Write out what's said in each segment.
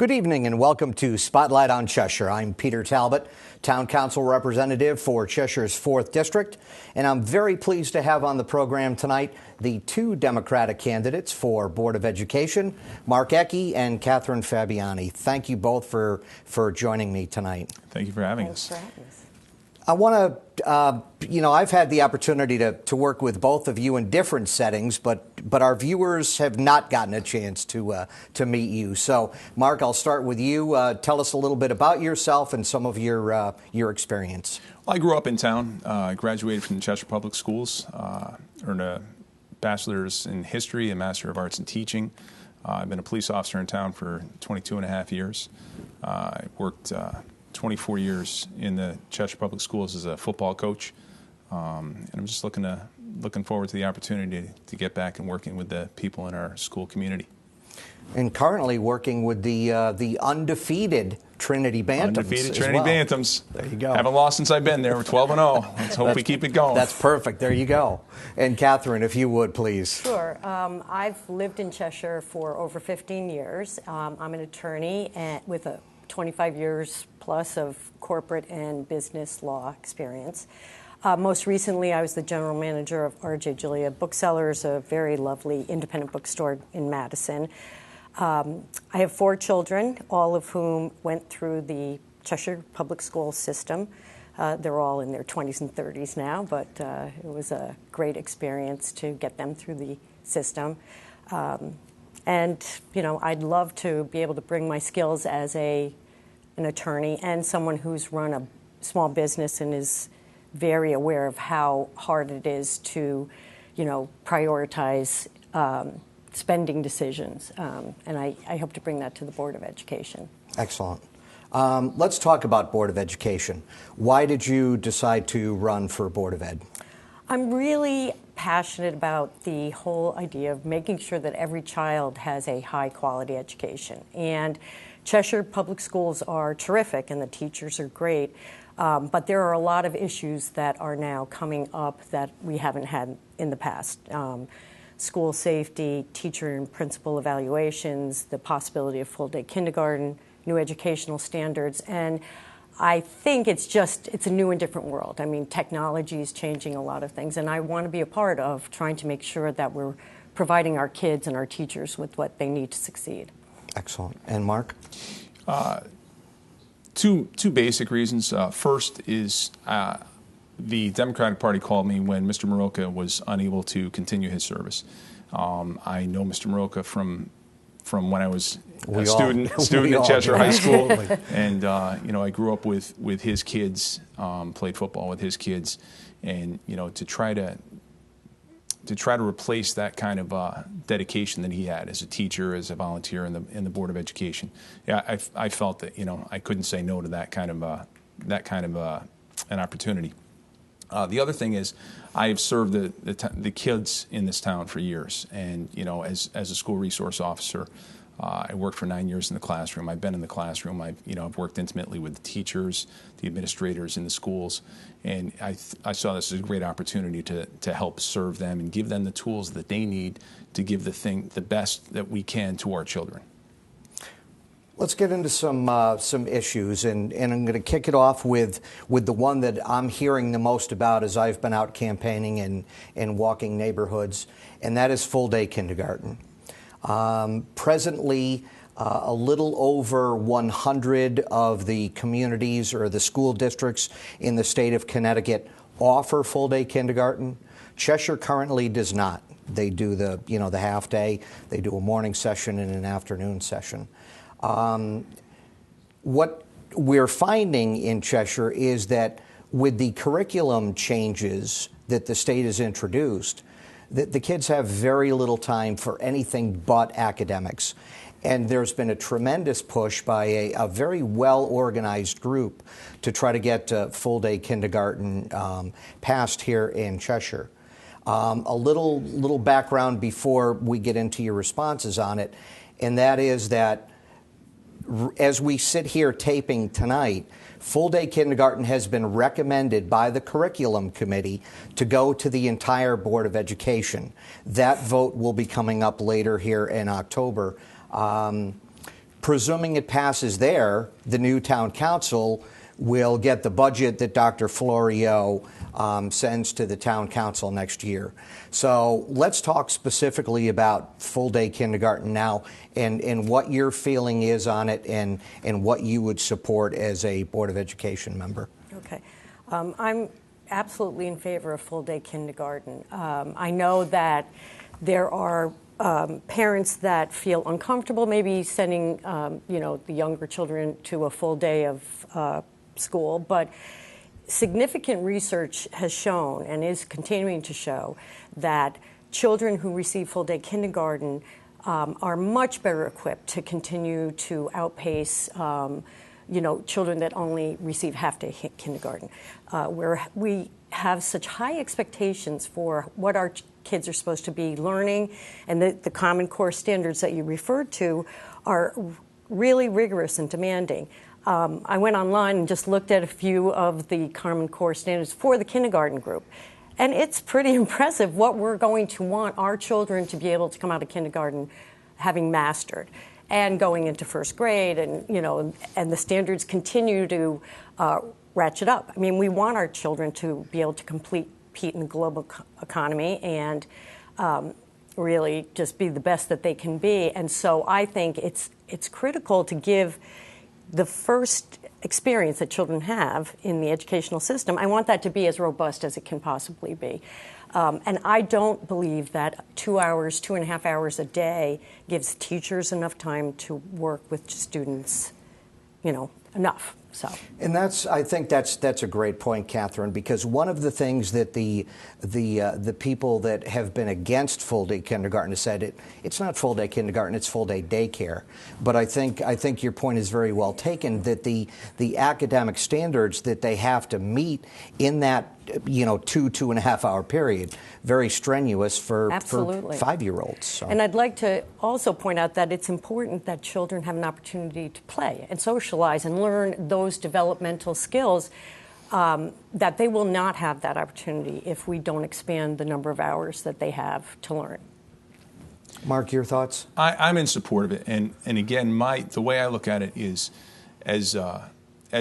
Good evening and welcome to Spotlight on Cheshire. I'm Peter Talbot, Town Council Representative for Cheshire's 4th District, and I'm very pleased to have on the program tonight the two Democratic candidates for Board of Education, Mark Ecke and Kathryn Fabiani. Thank you both for joining me tonight. Thank you for having us. Thanks for having us. I want to, I've had the opportunity to work with both of you in different settings, but our viewers have not gotten a chance to meet you. So, Mark, I'll start with you. Tell us a little bit about yourself and some of your experience. Well, I grew up in town. I graduated from the Cheshire Public Schools, earned a bachelor's in history and master of arts in teaching. I've been a police officer in town for 22 and a half years. I worked 24 years in the Cheshire Public Schools as a football coach, and I'm just looking forward to the opportunity to get back and working with the people in our school community. And currently working with the undefeated Trinity Bantams. Undefeated Trinity Bantams. There you go. Haven't lost since I've been there. We're 12-0. Let's hope we keep it going. That's perfect. There you go. And Kathryn, if you would, please. Sure. I've lived in Cheshire for over 15 years. I'm an attorney with 25 years plus of corporate and business law experience. Most recently, I was the general manager of R.J. Julia Booksellers, a very lovely independent bookstore in Madison. I have 4 children, all of whom went through the Cheshire Public School system. They're all in their 20s and 30s now, but it was a great experience to get them through the system. And, I'd love to be able to bring my skills as an attorney and someone who's run a small business and is very aware of how hard it is to, prioritize spending decisions. And I hope to bring that to the Board of Education. Excellent. Let's talk about Board of Education. Why did you decide to run for Board of Ed? I'm really passionate about the whole idea of making sure that every child has a high-quality education. And Cheshire Public Schools are terrific, and the teachers are great, but there are a lot of issues that are now coming up that we haven't had in the past. School safety, teacher and principal evaluations, the possibility of full-day kindergarten, new educational standards, and I think it's a new and different world. I mean, technology is changing a lot of things, and I want to be a part of trying to make sure that we're providing our kids and our teachers with what they need to succeed. Excellent. And Mark? Two basic reasons. First is the Democratic Party called me when Mr. Maroka was unable to continue his service. I know Mr. Maroka from when I was a student at Cheshire High School, and I grew up with his kids, played football with his kids, and to try to replace that kind of dedication that he had as a teacher, as a volunteer in the Board of Education. Yeah, I felt that I couldn't say no to that kind of an opportunity. The other thing is, I've served the kids in this town for years, and as a school resource officer, I worked for 9 years in the classroom. I've been in the classroom. I've worked intimately with the teachers, the administrators in the schools, and I saw this as a great opportunity to help serve them and give them the tools that they need to give the best that we can to our children. Let's get into some issues, and I'm going to kick it off with the one that I'm hearing the most about as I've been out campaigning and walking neighborhoods, and that is full-day kindergarten. Presently, a little over 100 of the communities or the school districts in the state of Connecticut offer full-day kindergarten. Cheshire currently does not. They do the half day. They do a morning session and an afternoon session. What we're finding in Cheshire is that with the curriculum changes that the state has introduced, the kids have very little time for anything but academics. And there's been a tremendous push by a very well-organized group to try to get full-day kindergarten passed here in Cheshire. A little background before we get into your responses on it, and that is that as we sit here taping tonight, full-day kindergarten has been recommended by the curriculum committee to go to the entire Board of Education. That vote will be coming up later here in October. presuming it passes there, the new town council will get the budget that Dr. Florio sends to the town council next year. So let's talk specifically about full-day kindergarten now and what your feeling is on it and what you would support as a Board of Education member. Okay. I'm absolutely in favor of full-day kindergarten. I know that there are parents that feel uncomfortable maybe sending the younger children to a full day of school, but significant research has shown and is continuing to show that children who receive full-day kindergarten are much better equipped to continue to outpace children that only receive half-day kindergarten, where we have such high expectations for what our kids are supposed to be learning, and the Common Core standards that you referred to are really rigorous and demanding. I went online and just looked at a few of the Common Core standards for the kindergarten group. And it's pretty impressive what we're going to want our children to be able to come out of kindergarten having mastered and going into first grade. And the standards continue to ratchet up. I mean, we want our children to be able to compete in the global economy and really just be the best that they can be. And so I think it's critical to give the first experience that children have in the educational system. I want that to be as robust as it can possibly be. And I don't believe that 2 hours, 2.5 hours a day gives teachers enough time to work with students, enough. So. And I think that's a great point, Kathryn, because one of the things that the people that have been against full-day kindergarten have said it's not full-day kindergarten, it's full-day daycare. But I think your point is very well taken, that the academic standards that they have to meet in that 2.5 hour period, very strenuous for 5-year-olds. So. And I'd like to also point out that it's important that children have an opportunity to play and socialize and learn those developmental skills that they will not have that opportunity if we don't expand the number of hours that they have to learn. Mark, your thoughts? I'm in support of it, and again, the way I look at it is as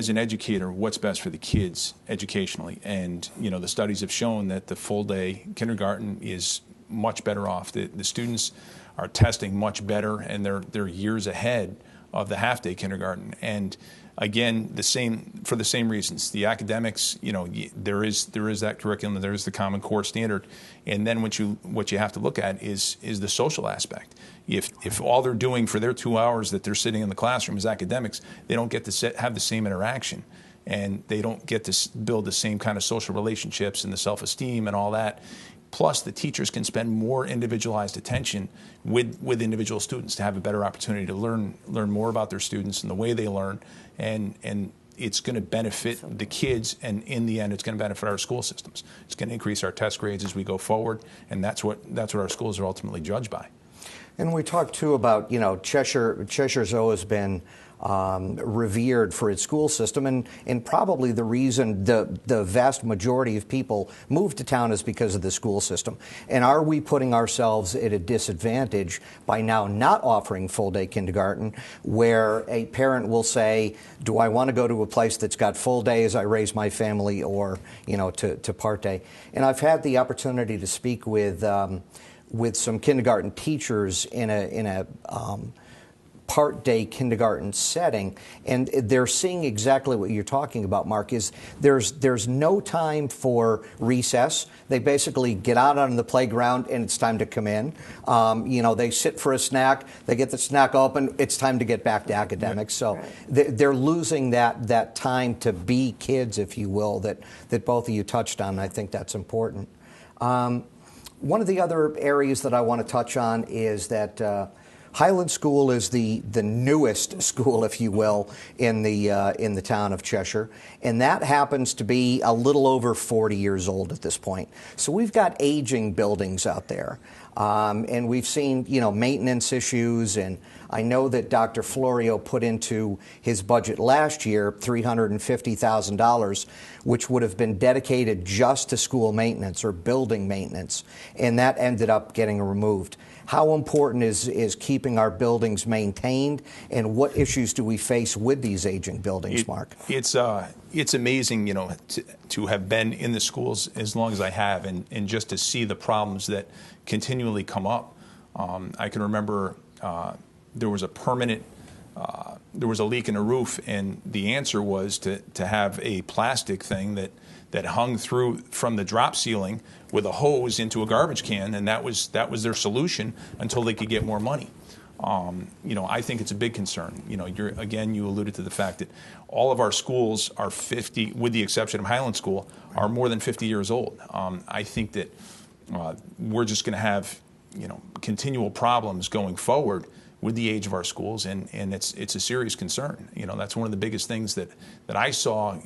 an educator, what's best for the kids educationally. And, the studies have shown that the full-day kindergarten is much better off. The students are testing much better, and they're years ahead of the half-day kindergarten. And again, for the same reasons. The academics, there is that curriculum, there is the Common Core standard. And then what you have to look at is the social aspect. If all they're doing for their 2 hours that they're sitting in the classroom is academics, they don't get to have the same interaction, and they don't get to build the same kind of social relationships and the self-esteem and all that. Plus, the teachers can spend more individualized attention with individual students to have a better opportunity to learn more about their students and the way they learn, and it's going to benefit the kids, and in the end, it's going to benefit our school systems. It's going to increase our test grades as we go forward, and that's what our schools are ultimately judged by. And we talked too about Cheshire's always been revered for its school system, and probably the reason the vast majority of people move to town is because of the school system. And are we putting ourselves at a disadvantage by now not offering full-day kindergarten, where a parent will say, do I want to go to a place that's got full day as I raise my family, or to part day? And I've had the opportunity to speak with some kindergarten teachers in a part-day kindergarten setting, and they're seeing exactly what you're talking about, Mark, is there's no time for recess. They basically get out on the playground and it's time to come in. They sit for a snack, they get the snack open, it's time to get back to academics. So they're losing that time to be kids, if you will, that both of you touched on. I think that's important. One of the other areas that I want to touch on is that Highland School is the newest school, if you will, in the town of Cheshire, and that happens to be a little over 40 years old at this point. So we've got aging buildings out there. And we've seen, maintenance issues, and I know that Dr. Florio put into his budget last year $350,000, which would have been dedicated just to school maintenance or building maintenance, and that ended up getting removed. How important is keeping our buildings maintained, and what issues do we face with these aging buildings, Mark? It's amazing, to have been in the schools as long as I have, and just to see the problems that continually come up. I can remember there was a leak in a roof, and the answer was to have a plastic thing that hung through from the drop ceiling with a hose into a garbage can, and that was their solution until they could get more money. I think it's a big concern. You alluded to the fact that all of our schools are 50, with the exception of Highland School, are more than 50 years old. I think that we're just going to have, continual problems going forward with the age of our schools, and it's a serious concern. That's one of the biggest things that I saw,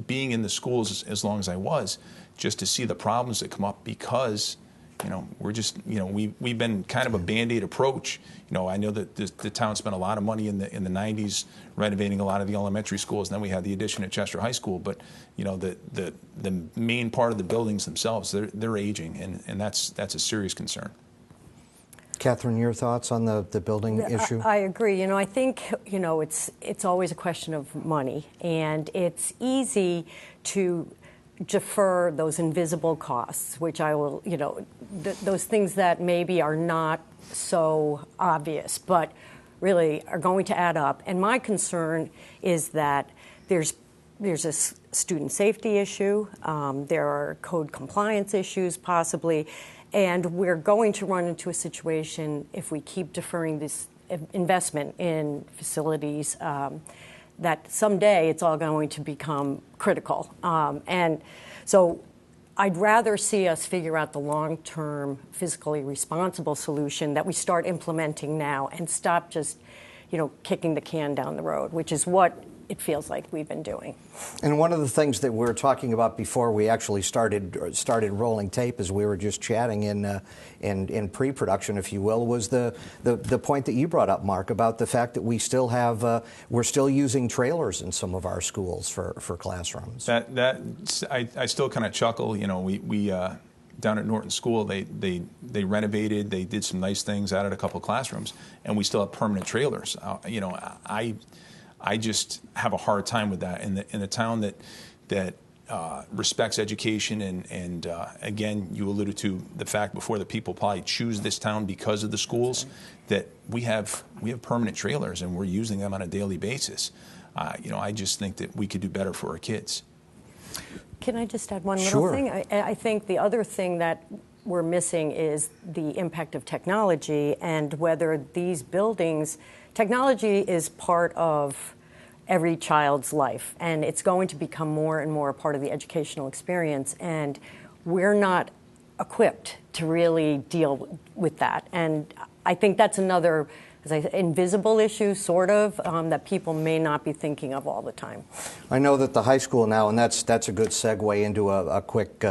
being in the schools as long as I was, just to see the problems that come up because, we're just, we've been kind of a Band-Aid approach. I know that the town spent a lot of money in the 90s renovating a lot of the elementary schools, and then we had the addition at Cheshire High School, but, the main part of the buildings themselves, they're aging, and that's a serious concern. Kathryn, your thoughts on the building issue? I agree. I think, it's always a question of money, and it's easy to defer those invisible costs, which I will, those things that maybe are not so obvious, but really are going to add up. And my concern is that there's a student safety issue, there are code compliance issues possibly, and we're going to run into a situation if we keep deferring this investment in facilities that someday it's all going to become critical. And so I'd rather see us figure out the long-term, fiscally responsible solution that we start implementing now and stop just, kicking the can down the road, which is what it feels like we've been doing. And one of the things that we were talking about before we actually started rolling tape, as we were just chatting in pre-production, if you will, was the point that you brought up, Mark, about the fact that we still have we're still using trailers in some of our schools for classrooms. I still kind of chuckle. We down at Norton School, they renovated, they did some nice things, added a couple of classrooms, and we still have permanent trailers. I just have a hard time with that. In a town that respects education, and again, you alluded to the fact before that people probably choose this town because of the schools, that we have permanent trailers and we're using them on a daily basis. I just think that we could do better for our kids. Can I just add one little Sure. thing? I think the other thing that we're missing is the impact of technology and whether these buildings, technology is part of every child's life, and it's going to become more and more a part of the educational experience, and we're not equipped to really deal with that. And I think that's another, as I said, invisible issue, sort of, that people may not be thinking of all the time. I know that the high school now, and that's a good segue into a quick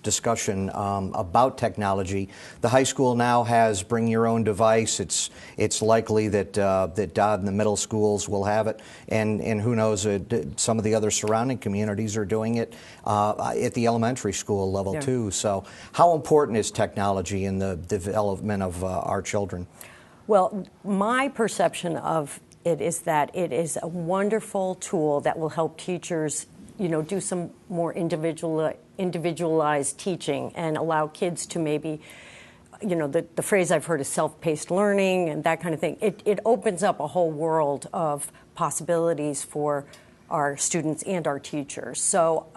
discussion about technology. The high school now has bring your own device. It's likely that Dodd and the middle schools will have it, and who knows, some of the other surrounding communities are doing it at the elementary school level too. So how important is technology in the development of our children? Well, my perception of it is that it is a wonderful tool that will help teachers, do some more individualized teaching and allow kids to maybe, the phrase I've heard is self-paced learning and that kind of thing. It opens up a whole world of possibilities for our students and our teachers. So,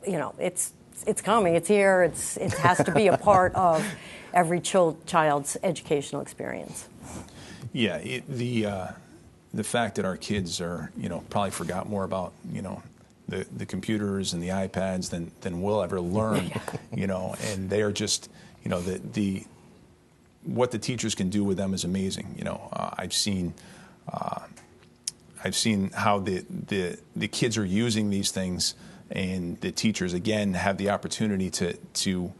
it's coming, it's here, it has to be a part of every child's educational experience. Yeah, the fact that our kids are, probably forgot more about, the computers and the iPads than we'll ever learn, and they are just, what the teachers can do with them is amazing. I've seen how the kids are using these things, and the teachers again have the opportunity to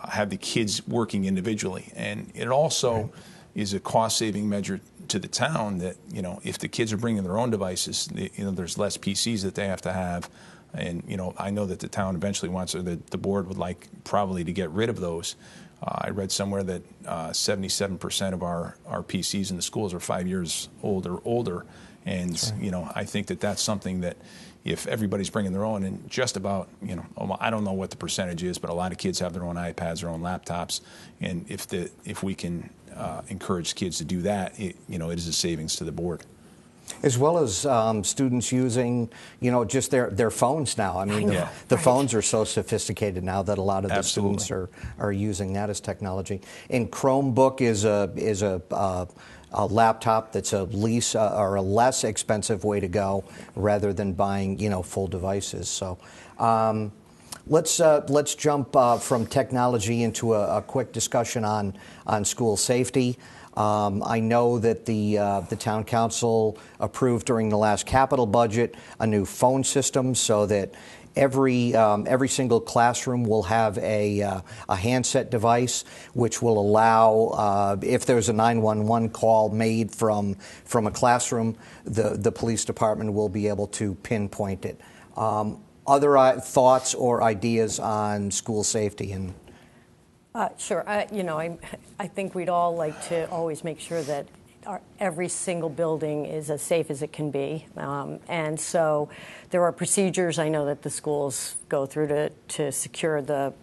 have the kids working individually. And it also is a cost-saving measure to the town that, if the kids are bringing their own devices, there's less PCs that they have to have. And, I know that the town eventually wants, or the board would like probably to get rid of those. I read somewhere that 77% of our PCs in the schools are 5 years old or older. And, I think that that's something that if everybody's bringing their own, and just about, I don't know what the percentage is, but a lot of kids have their own iPads, their own laptops. And if we can encourage kids to do that, it is a savings to the board. As well as students using, just their phones now. I mean, the phones are so sophisticated now that a lot of the students are using that as technology. And Chromebook is a laptop that's a lease or a less expensive way to go rather than buying, full devices. So let's jump from technology into a quick discussion on school safety. I know that the town council approved during the last capital budget a new phone system so that every single classroom will have a handset device, which will allow, if there's a 911 call made from a classroom, the police department will be able to pinpoint it. Other thoughts or ideas on school safety? And sure. I think we'd all like to always make sure that every single building is as safe as it can be. And so there are procedures I know that the schools go through to secure the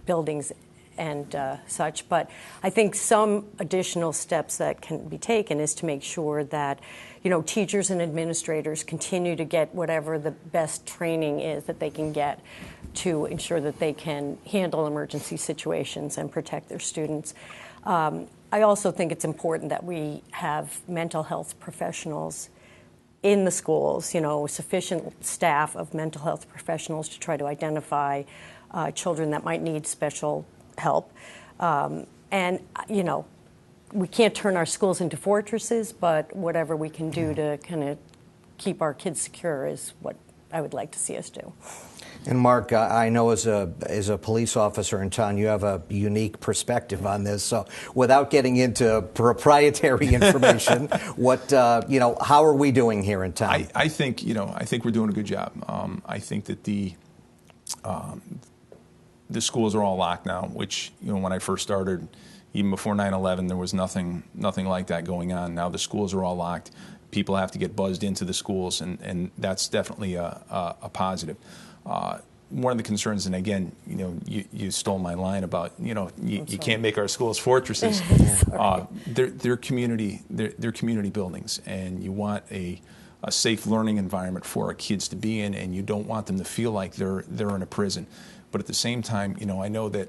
buildings and such. But I think some additional steps that can be taken is to make sure that teachers and administrators continue to get whatever the best training is that they can get to ensure that they can handle emergency situations and protect their students. I also think it's important that we have mental health professionals in the schools, sufficient staff of mental health professionals to try to identify children that might need special help. And we can't turn our schools into fortresses, but whatever we can do to kind of keep our kids secure is what I would like to see us do. And Mark, I know as a police officer in town, you have a unique perspective on this. So, without getting into proprietary information, how are we doing here in town? I think we're doing a good job. I think that the schools are all locked now, which when I first started, even before 9/11, there was nothing like that going on. Now the schools are all locked. People have to get buzzed into the schools, and that's definitely a positive. One of the concerns, and again, you stole my line about, you can't make our schools fortresses. They're community buildings, and you want a safe learning environment for our kids to be in, and you don't want them to feel like they're in a prison. But at the same time, I know that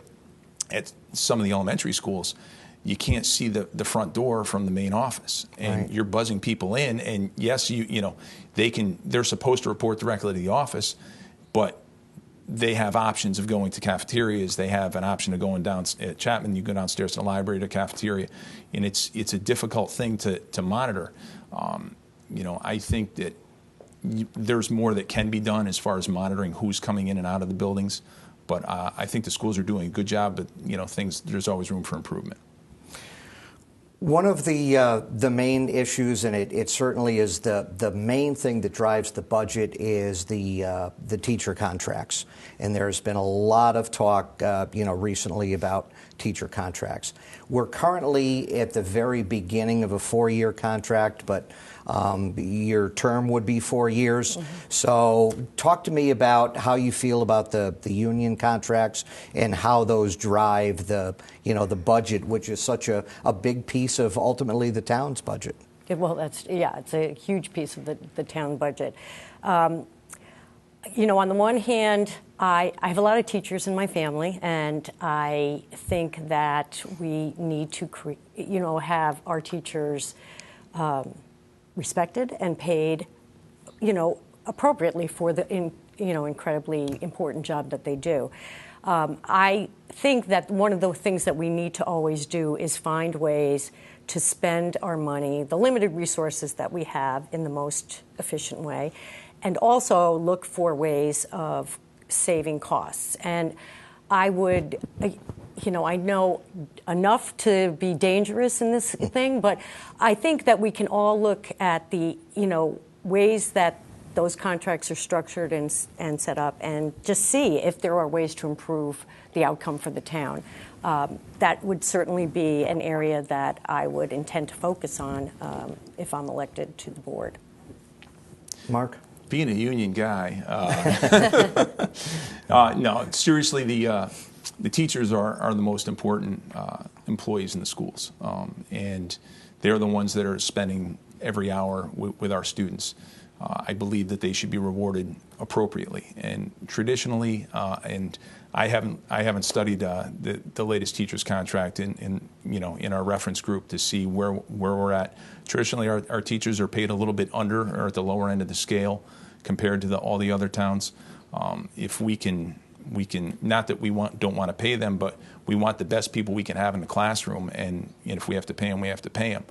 at some of the elementary schools, you can't see the front door from the main office, and you're buzzing people in. And yes, they're supposed to report directly to the office, but they have options of going to cafeterias. They have an option of going down at Chapman. You go downstairs to the library, to cafeteria, and it's a difficult thing to monitor. I think that there's more that can be done as far as monitoring who's coming in and out of the buildings. But I think the schools are doing a good job. But there's always room for improvement. One of the main issues, and it certainly is the main thing that drives the budget, is the teacher contracts. And there's been a lot of talk, recently about teacher contracts. We're currently at the very beginning of a 4-year contract, but your term would be 4 years. Mm-hmm. So talk to me about how you feel about the union contracts and how those drive the budget, which is such a big piece of ultimately the town's budget. Well, it's a huge piece of the town budget. On the one hand, I have a lot of teachers in my family, and I think that we need to have our teachers respected and paid, appropriately for the incredibly important job that they do. I think that one of the things that we need to always do is find ways to spend our money, the limited resources that we have, in the most efficient way, and also look for ways of saving costs. And I would, I know enough to be dangerous in this thing, but I think that we can all look at the, ways that those contracts are structured and set up and just see if there are ways to improve the outcome for the town. That would certainly be an area that I would intend to focus on if I'm elected to the board. Mark? Being a union guy, no, seriously, the teachers are the most important employees in the schools, and they're the ones that are spending every hour with our students. I believe that they should be rewarded appropriately, and traditionally, and I haven't studied the latest teachers contract in our reference group to see where we're at. Traditionally, our teachers are paid a little bit under or at the lower end of the scale compared to all the other towns. If we can, not that we don't want to pay them, but we want the best people we can have in the classroom, and if we have to pay them, we have to pay them.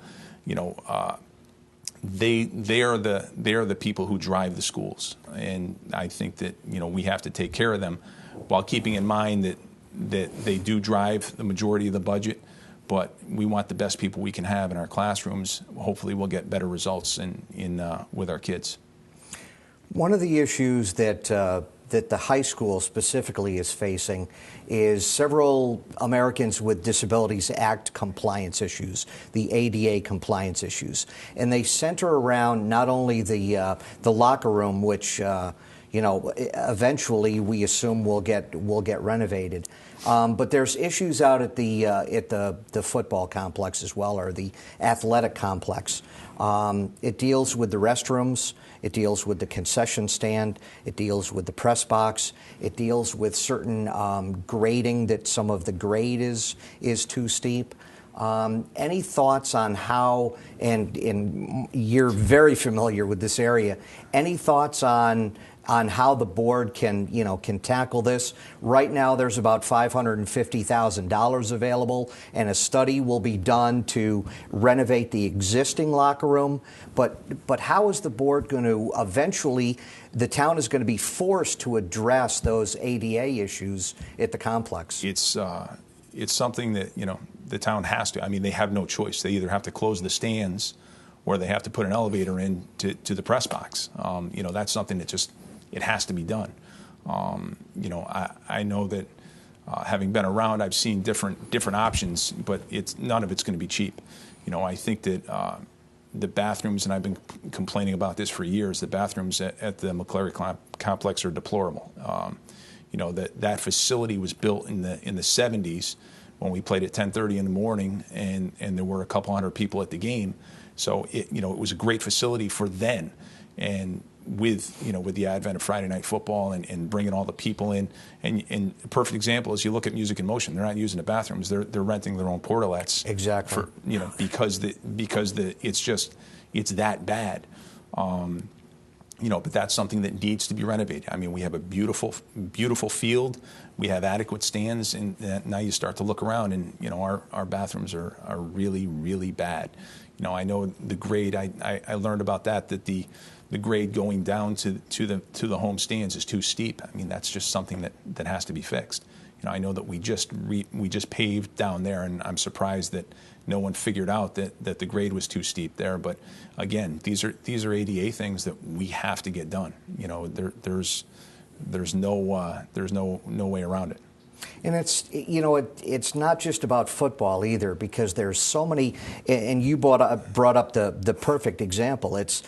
They are the people who drive the schools, and I think that we have to take care of them while keeping in mind that they do drive the majority of the budget. But we want the best people we can have in our classrooms. Hopefully, we'll get better results with our kids. One of the issues that the high school specifically is facing is several Americans with Disabilities Act compliance issues, the ADA compliance issues, and they center around not only the locker room, which eventually we assume will get renovated, but there's issues out at the football complex as well, or the athletic complex. It deals with the restrooms. It deals with the concession stand. It deals with the press box. It deals with certain grading, that some of the grade is too steep. Any thoughts on how, and you're very familiar with this area, any thoughts on how the board can tackle this? Right now, there's about $550,000 available, and a study will be done to renovate the existing locker room. But how is the board going to eventually? The town is going to be forced to address those ADA issues at the complex. It's something that the town has to. I mean, they have no choice. They either have to close the stands, or they have to put an elevator in to the press box. That's something that just. It has to be done. I know that having been around, I've seen different options, but none of it's going to be cheap. I think that the bathrooms, and I've been complaining about this for years, the bathrooms at the McCleary complex are deplorable. That facility was built in the 70s when we played at 10:30 in the morning, and there were a couple hundred people at the game. So it was a great facility for then, and with the advent of Friday Night Football and bringing all the people in, and a perfect example is you look at Music in Motion. They're not using the bathrooms; they're renting their own portalettes. Exactly. Because it's that bad. But that's something that needs to be renovated. I mean, we have a beautiful field. We have adequate stands, and now you start to look around, and our bathrooms are really, really bad. I know the grade. I learned about that the grade going down to the home stands is too steep. I mean, that's just something that has to be fixed. I know that we just paved down there, and I'm surprised that no one figured out that the grade was too steep there. But again, these are ADA things that we have to get done. There's no way around it. And it's not just about football either, because there's so many. And you brought up the perfect example. It's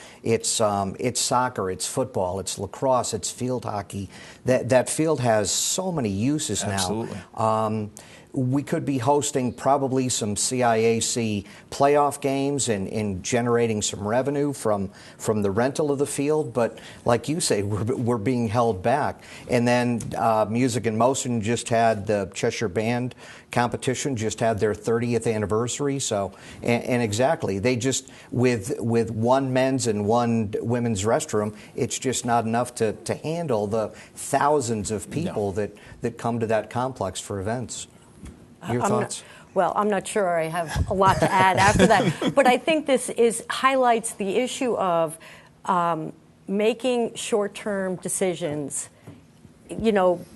soccer, it's football, it's lacrosse, it's field hockey. That field has so many uses now. Absolutely. We could be hosting probably some CIAC playoff games and generating some revenue from the rental of the field. But like you say, we're being held back. And then Music in Motion just had the Cheshire Band competition, just had their 30th anniversary. So, and exactly, they just, with one men's and one women's restroom, it's just not enough to handle the thousands of people that come to that complex for events. Your thoughts? I'm not sure I have a lot to add after that. But I think this highlights the issue of making short-term decisions,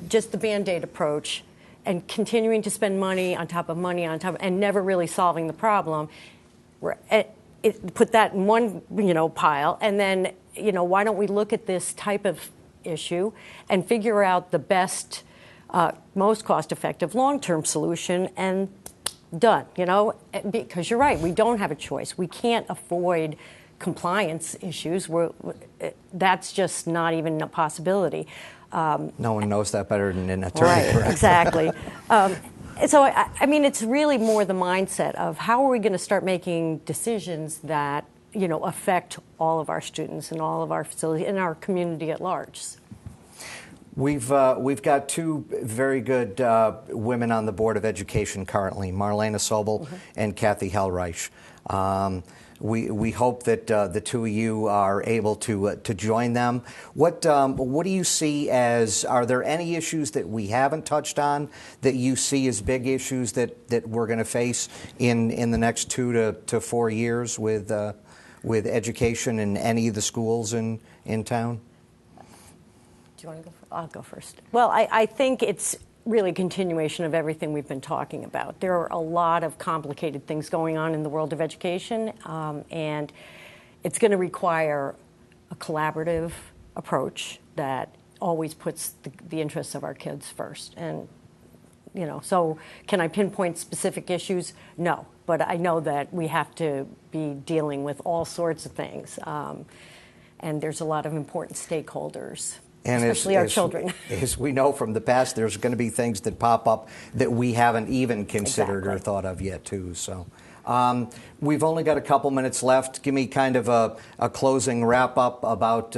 just the Band-Aid approach, and continuing to spend money on top of money on top, and never really solving the problem. Put that in one, pile, and then, why don't we look at this type of issue and figure out the best, most cost-effective long-term solution, and done, because you're right, we don't have a choice. We can't avoid compliance issues. That's just not even a possibility. No one knows that better than an attorney. Right, exactly. So, I mean, it's really more the mindset of how are we going to start making decisions that, affect all of our students and all of our facilities and our community at large. We've got two very good women on the Board of Education currently, Marlena Sobel and Kathy Hellreich. We hope that the two of you are able to join them. What do you see as, are there any issues that we haven't touched on that you see as big issues that we're going to face in the next 2 to 4 years with education in any of the schools in town? Do you want to go? I'll go first. Well, I think it's really a continuation of everything we've been talking about. There are a lot of complicated things going on in the world of education, and it's going to require a collaborative approach that always puts the interests of our kids first. And, so can I pinpoint specific issues? No, but I know that we have to be dealing with all sorts of things, and there's a lot of important stakeholders. And especially our children. As we know from the past, there's going to be things that pop up that we haven't even considered or thought of yet, too. So we've only got a couple minutes left. Give me kind of a closing wrap-up about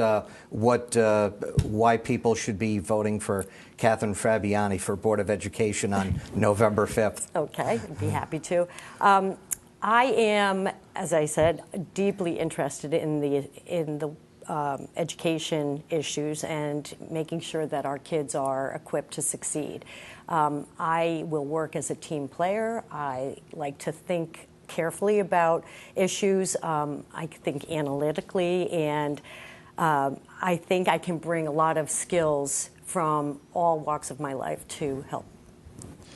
why people should be voting for Kathryn Fabiani for Board of Education on November 5th. Okay, I'd be happy to. I am, as I said, deeply interested in the education issues and making sure that our kids are equipped to succeed. I will work as a team player. I like to think carefully about issues. I think analytically, and I think I can bring a lot of skills from all walks of my life to help.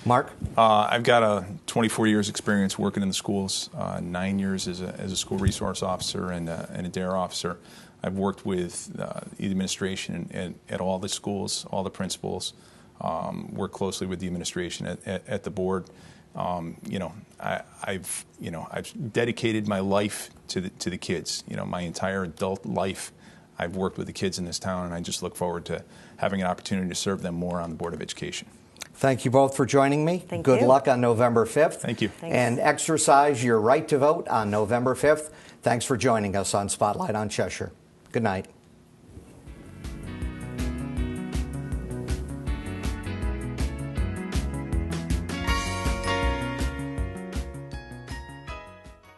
Mark? I've got a 24 years experience working in the schools, 9 years as a school resource officer and a DARE officer. I've worked with the administration at all the schools, all the principals, worked closely with the administration at the board. I've dedicated my life to the kids. My entire adult life, I've worked with the kids in this town, and I just look forward to having an opportunity to serve them more on the Board of Education. Thank you both for joining me. Thank Good you. luck on November 5th. Thank you. Thanks. And exercise your right to vote on November 5th. Thanks for joining us on Spotlight on Cheshire. Good night.